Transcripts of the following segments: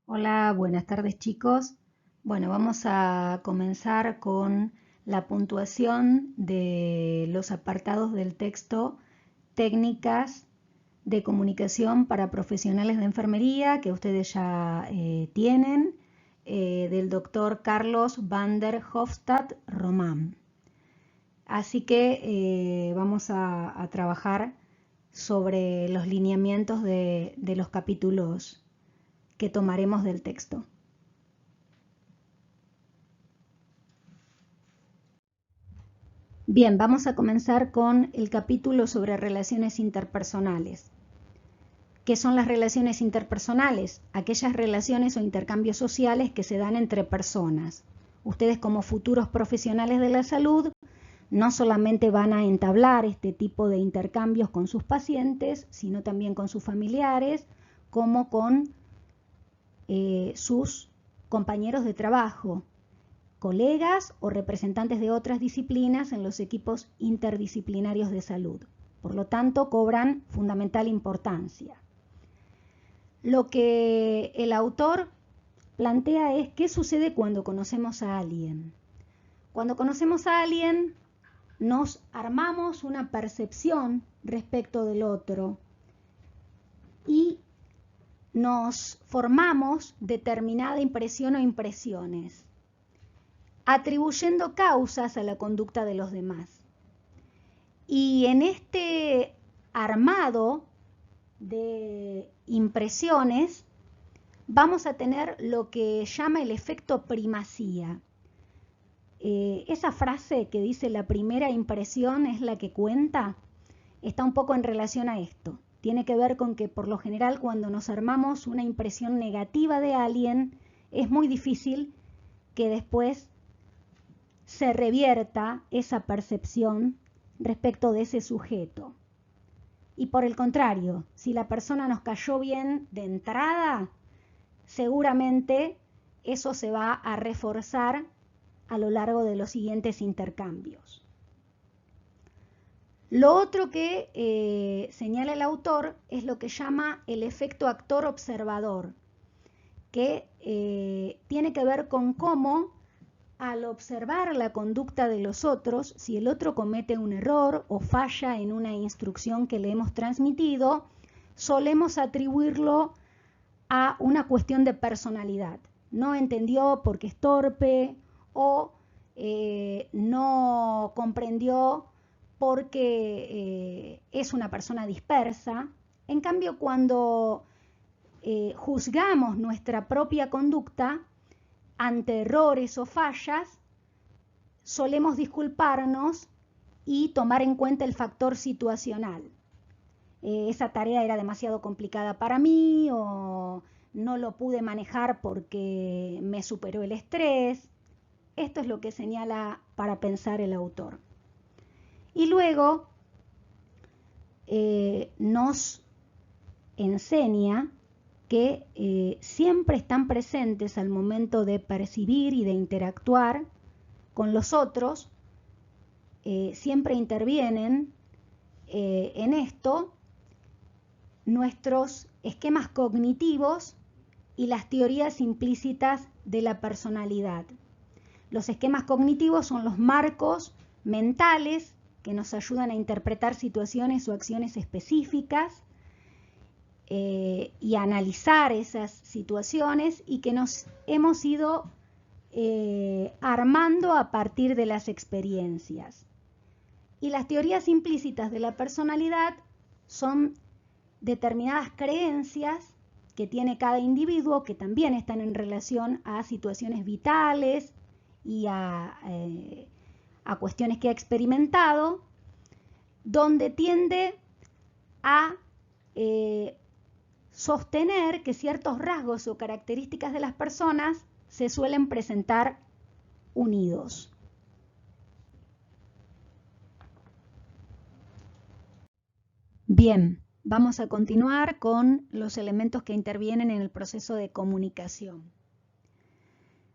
Hola, buenas tardes chicos. Bueno, vamos a comenzar con la puntuación de los apartados del texto Técnicas de comunicación para profesionales de enfermería que ustedes ya tienen, del doctor Carlos van der Hofstad Román. Así que vamos a trabajar sobre los lineamientos de los capítulos que tomaremos del texto. Bien, vamos a comenzar con el capítulo sobre relaciones interpersonales. ¿Qué son las relaciones interpersonales? Aquellas relaciones o intercambios sociales que se dan entre personas. Ustedes como futuros profesionales de la salud no solamente van a entablar este tipo de intercambios con sus pacientes, sino también con sus familiares, como con sus compañeros de trabajo, colegas o representantes de otras disciplinas en los equipos interdisciplinarios de salud. Por lo tanto, cobran fundamental importancia. Lo que el autor plantea es qué sucede cuando conocemos a alguien. Cuando conocemos a alguien, nos armamos una percepción respecto del otro y nos formamos determinada impresión o impresiones, atribuyendo causas a la conducta de los demás. Y en este armado de impresiones vamos a tener lo que llama el efecto primacía. Esa frase que dice la primera impresión es la que cuenta, está un poco en relación a esto. Tiene que ver con que por lo general cuando nos armamos una impresión negativa de alguien, es muy difícil que después se revierta esa percepción respecto de ese sujeto. Y por el contrario, si la persona nos cayó bien de entrada, seguramente eso se va a reforzar a lo largo de los siguientes intercambios. Lo otro que señala el autor es lo que llama el efecto actor-observador, que tiene que ver con cómo al observar la conducta de los otros, si el otro comete un error o falla en una instrucción que le hemos transmitido, solemos atribuirlo a una cuestión de personalidad. No entendió porque es torpe o no comprendió porque es una persona dispersa. En cambio, cuando juzgamos nuestra propia conducta ante errores o fallas, solemos disculparnos y tomar en cuenta el factor situacional. Esa tarea era demasiado complicada para mí o no lo pude manejar porque me superó el estrés. Esto es lo que señala para pensar el autor. Y luego nos enseña que siempre están presentes al momento de percibir y de interactuar con los otros, siempre intervienen en esto nuestros esquemas cognitivos y las teorías implícitas de la personalidad. Los esquemas cognitivos son los marcos mentales que nos ayudan a interpretar situaciones o acciones específicas y a analizar esas situaciones y que nos hemos ido armando a partir de las experiencias. Y las teorías implícitas de la personalidad son determinadas creencias que tiene cada individuo que también están en relación a situaciones vitales y a cuestiones que ha experimentado, donde tiende a sostener que ciertos rasgos o características de las personas se suelen presentar unidos. Bien, vamos a continuar con los elementos que intervienen en el proceso de comunicación.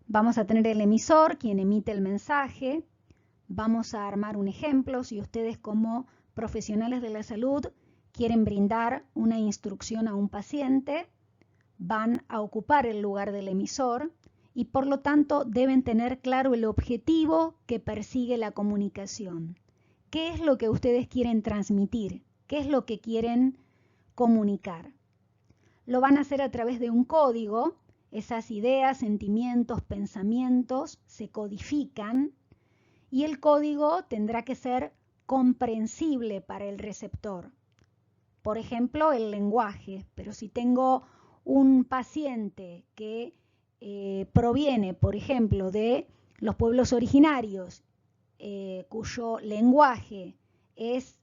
Vamos a tener el emisor, quien emite el mensaje. Vamos a armar un ejemplo. Si ustedes como profesionales de la salud quieren brindar una instrucción a un paciente, van a ocupar el lugar del emisor y por lo tanto deben tener claro el objetivo que persigue la comunicación. ¿Qué es lo que ustedes quieren transmitir? ¿Qué es lo que quieren comunicar? Lo van a hacer a través de un código. Esas ideas, sentimientos, pensamientos se codifican y el código tendrá que ser comprensible para el receptor. Por ejemplo, el lenguaje, pero si tengo un paciente que proviene, por ejemplo, de los pueblos originarios, cuyo lenguaje es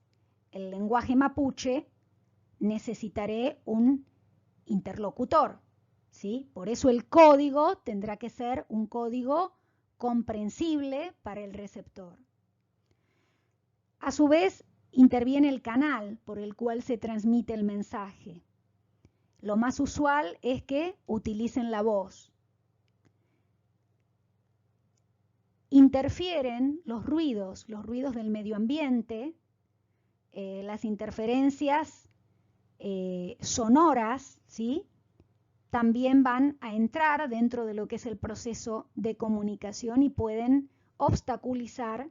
el lenguaje mapuche, necesitaré un interlocutor, ¿sí? Por eso el código tendrá que ser un código comprensible para el receptor. A su vez, interviene el canal por el cual se transmite el mensaje. Lo más usual es que utilicen la voz. Interfieren los ruidos del medio ambiente, las interferencias sonoras, ¿sí? También van a entrar dentro de lo que es el proceso de comunicación y pueden obstaculizar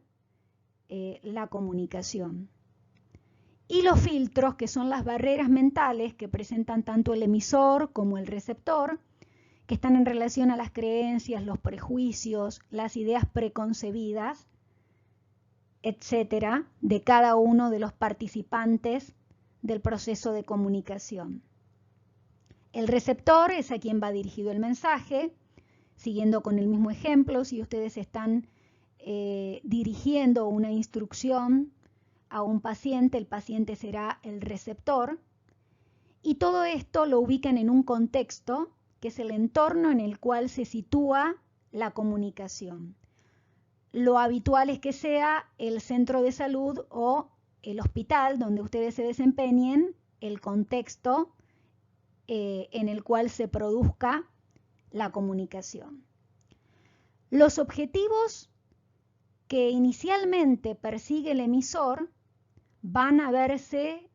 la comunicación. Y los filtros, que son las barreras mentales que presentan tanto el emisor como el receptor, que están en relación a las creencias, los prejuicios, las ideas preconcebidas, etcétera, de cada uno de los participantes del proceso de comunicación. El receptor es a quien va dirigido el mensaje, siguiendo con el mismo ejemplo. Si ustedes están dirigiendo una instrucción a un paciente, el paciente será el receptor. Y todo esto lo ubican en un contexto, que es el entorno en el cual se sitúa la comunicación. Lo habitual es que sea el centro de salud o el hospital donde ustedes se desempeñen, el contexto en el cual se produzca la comunicación. Los objetivos que inicialmente persigue el emisor van a verse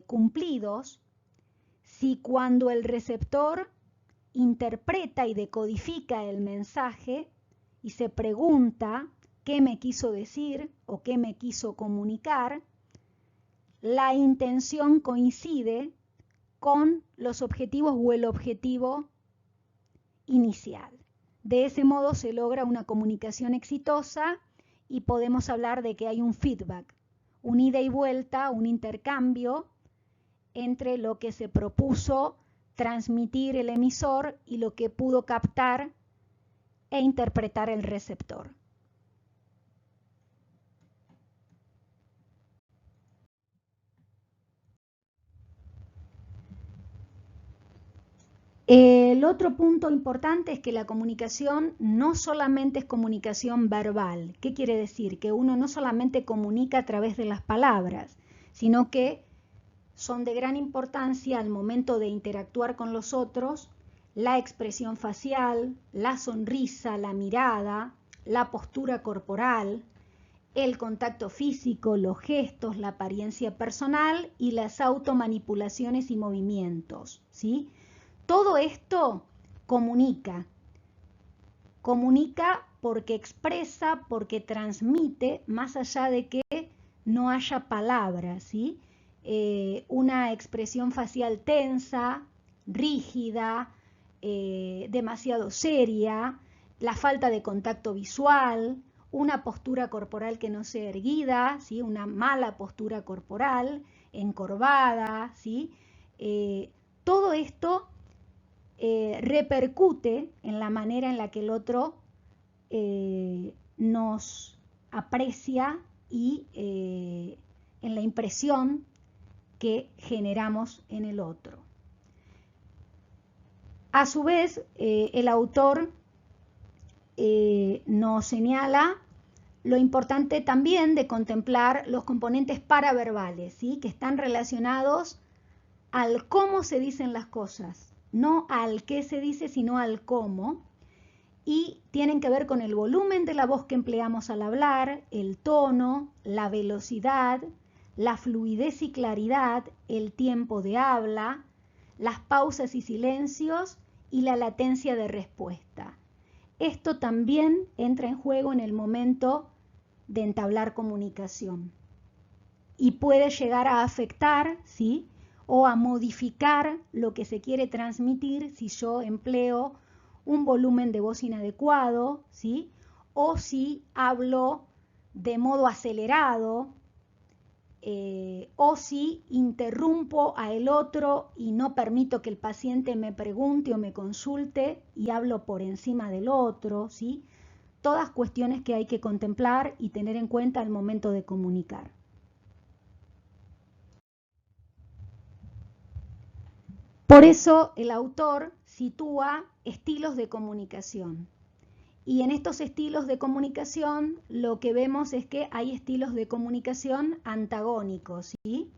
cumplidos si cuando el receptor interpreta y decodifica el mensaje y se pregunta qué me quiso decir o qué me quiso comunicar, la intención coincide con los objetivos o el objetivo inicial. De ese modo se logra una comunicación exitosa y podemos hablar de que hay un feedback, un ida y vuelta, un intercambio entre lo que se propuso transmitir el emisor y lo que pudo captar e interpretar el receptor. El otro punto importante es que la comunicación no solamente es comunicación verbal. ¿Qué quiere decir? Que uno no solamente comunica a través de las palabras, sino que son de gran importancia al momento de interactuar con los otros la expresión facial, la sonrisa, la mirada, la postura corporal, el contacto físico, los gestos, la apariencia personal y las automanipulaciones y movimientos, ¿sí? Todo esto comunica porque expresa, porque transmite, más allá de que no haya palabras, ¿sí? Una expresión facial tensa, rígida, demasiado seria, la falta de contacto visual, una postura corporal que no sea erguida, ¿sí? Una mala postura corporal, encorvada, ¿sí? Todo esto repercute en la manera en la que el otro nos aprecia y en la impresión que generamos en el otro. A su vez, el autor nos señala lo importante también de contemplar los componentes paraverbales, ¿sí? Que están relacionados al cómo se dicen las cosas, no al qué se dice, sino al cómo, y tienen que ver con el volumen de la voz que empleamos al hablar, el tono, la velocidad, la fluidez y claridad, el tiempo de habla, las pausas y silencios y la latencia de respuesta. Esto también entra en juego en el momento de entablar comunicación y puede llegar a afectar, ¿sí?, o a modificar lo que se quiere transmitir si yo empleo un volumen de voz inadecuado, ¿sí?, o si hablo de modo acelerado, o si interrumpo a el otro y no permito que el paciente me pregunte o me consulte y hablo por encima del otro, ¿sí? Todas cuestiones que hay que contemplar y tener en cuenta al momento de comunicar. Por eso el autor sitúa estilos de comunicación. Y en estos estilos de comunicación lo que vemos es que hay estilos de comunicación antagónicos, ¿sí?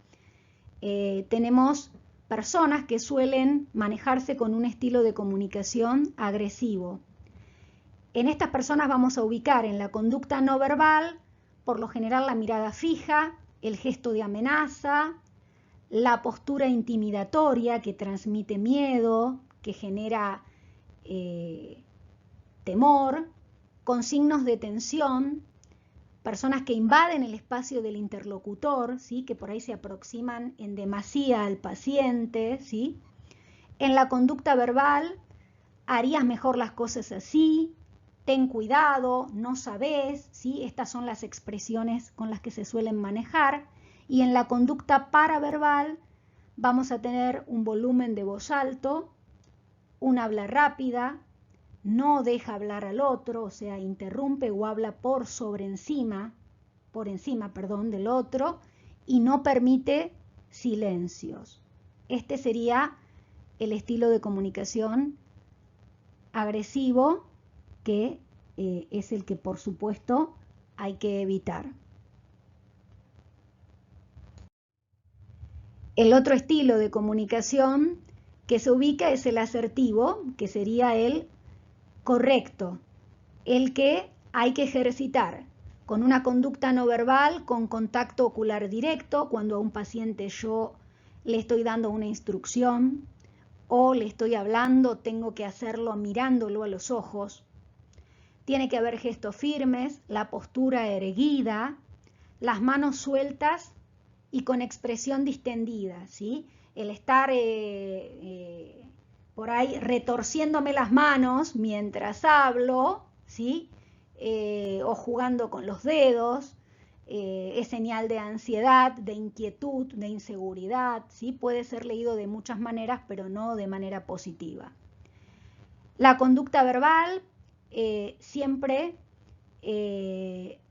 Tenemos personas que suelen manejarse con un estilo de comunicación agresivo. En estas personas vamos a ubicar en la conducta no verbal, por lo general la mirada fija, el gesto de amenaza, la postura intimidatoria que transmite miedo, que genera temor, con signos de tensión, personas que invaden el espacio del interlocutor, ¿sí?, que por ahí se aproximan en demasía al paciente, ¿sí? En la conducta verbal, harías mejor las cosas así, ten cuidado, no sabés, ¿sí? Estas son las expresiones con las que se suelen manejar. Y en la conducta paraverbal vamos a tener un volumen de voz alto, un habla rápida, no deja hablar al otro, o sea, interrumpe o habla por encima del otro, y no permite silencios. Este sería el estilo de comunicación agresivo, que es el que, por supuesto, hay que evitar. El otro estilo de comunicación que se ubica es el asertivo, que sería el correcto, el que hay que ejercitar con una conducta no verbal, con contacto ocular directo, cuando a un paciente yo le estoy dando una instrucción o le estoy hablando, tengo que hacerlo mirándolo a los ojos. Tiene que haber gestos firmes, la postura erguida, las manos sueltas y con expresión distendida, ¿sí? El estar por ahí retorciéndome las manos mientras hablo, ¿sí? O jugando con los dedos, es señal de ansiedad, de inquietud, de inseguridad, ¿sí? Puede ser leído de muchas maneras, pero no de manera positiva. La conducta verbal siempre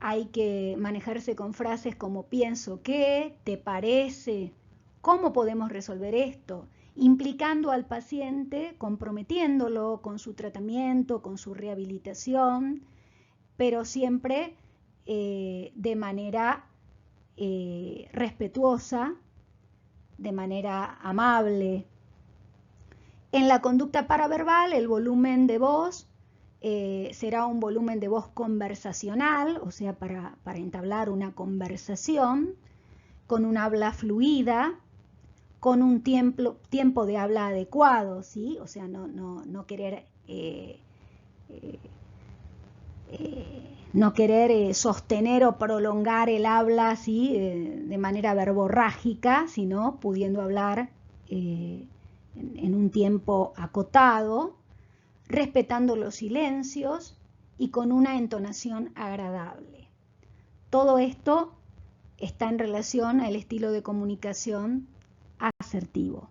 hay que manejarse con frases como pienso que, te parece, cómo podemos resolver esto, implicando al paciente, comprometiéndolo con su tratamiento, con su rehabilitación, pero siempre de manera respetuosa, de manera amable. En la conducta paraverbal, el volumen de voz será un volumen de voz conversacional, o sea, para entablar una conversación, con un habla fluida, con un tiempo de habla adecuado, ¿sí? O sea, no querer sostener o prolongar el habla, ¿sí? De manera verborrágica, sino pudiendo hablar en un tiempo acotado, respetando los silencios y con una entonación agradable. Todo esto está en relación al estilo de comunicación asertivo.